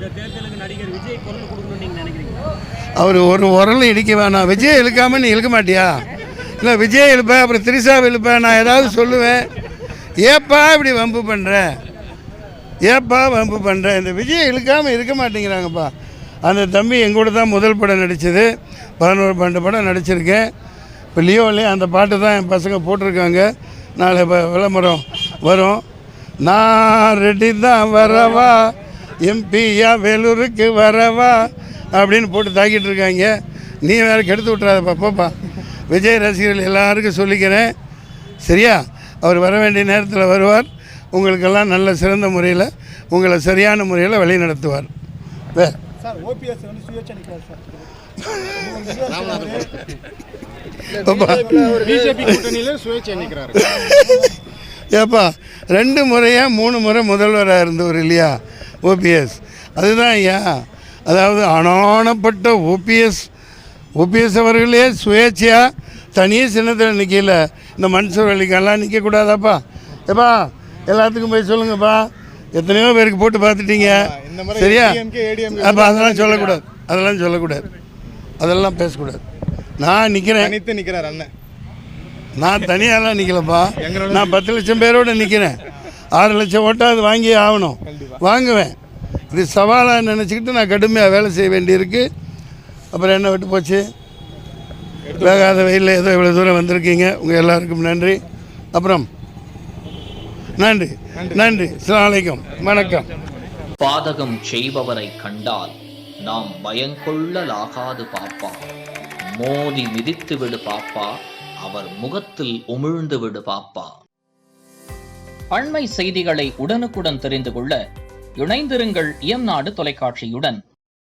இந்த தேர்தலுக்கு நடிகர் விஜய் குரல் கொடுக்கணும்னு நீங்க நினைக்கிறீங்க? அவர் ஒரு உரலும் இடிக்க வேணாம். விஜய் இழுக்காம நீ இழுக்க மாட்டியா? இல்லை விஜய் இழுப்பேன், அப்புறம் திரிசாவை இழுப்பேன், நான் ஏதாவது சொல்லுவேன். ஏப்பா இப்படி வம்பு பண்ணுற, ஏப்பா வம்பு பண்ணுற? இந்த விஜய் இழுக்காமல் இருக்க மாட்டேங்கிறாங்கப்பா. அந்த தம்பி எங்கூட தான் முதல் படம் நடித்தது, 11-12 படம் நடிச்சிருக்கேன். இப்போ லியோலையும் அந்த பாட்டு தான் என் பசங்க போட்டிருக்காங்க. நாளை விளம்பரம் வரும். நான் ரெடி தான் வரவா, எம்பியா வேலூருக்கு வரவா அப்படின்னு போட்டு தாக்கிட்டு இருக்காங்க. நீ வேறு கெடுத்து விட்றாதப்பா, போப்பா. விஜய் ரசிகர்கள் எல்லாருக்கும் சொல்லிக்கிறேன், சரியா? அவர் வர வேண்டிய நேரத்தில் வருவார். உங்களுக்கெல்லாம் நல்ல சிறந்த முறையில் உங்களை சரியான முறையில் வழி நடத்துவார். வேறு ஏப்பா 2 முறையா 3 முறை முதல்வராக இருந்தவர் இல்லையா ஓபிஎஸ்? அதுதான் ஐயா. அதாவது அனானப்பட்ட ஓபிஎஸ் அவர்களே சுயேட்சையாக தனியே சின்னத்தில் நிற்கல. இந்த மன்சூர் அலிக்கெல்லாம் நிற்கக்கூடாதாப்பா? ஏப்பா எல்லாத்துக்கும் போய் சொல்லுங்கப்பா. எத்தனையோ பேருக்கு போட்டு பார்த்துட்டீங்க, சரியா? அப்போ அதெல்லாம் சொல்லக்கூடாது, அதெல்லாம் பேசக்கூடாது. நான் நிற்கிறேன், அண்ணன். நான் தனியாலாம் நிற்கலப்பா. நான் 10 லட்சம் பேரோடு நிற்கிறேன். 6 லட்சம் ஓட்டாவது வாங்கி ஆகணும், வாங்குவேன். இது சவாலாக நினச்சிக்கிட்டு நான் கடுமையாக வேலை செய்ய வேண்டியிருக்கு. அப்புறம் என்ன விட்டு போச்சு? வேகாத வெயிலில் ஏதோ இவ்வளோ தூரம் வந்திருக்கீங்க. உங்கள் எல்லாருக்கும் நன்றி. அப்புறம் நன்றி. அஸ்ஸலாமு அலைக்கும், வணக்கம். பாதகம் செய்பவரை கண்டால் நாம் பயங்கொள்ளலாகாது பாப்பா. மோதி மிதித்து விடு பாப்பா, அவர் முகத்தில் உமிழ்ந்து விடு பாப்பா. அண்மை செய்திகளை உடனுக்குடன் தெரிந்து கொள்ள இணைந்திருங்கள் இயம்நாடு தொலைக்காட்சியுடன்.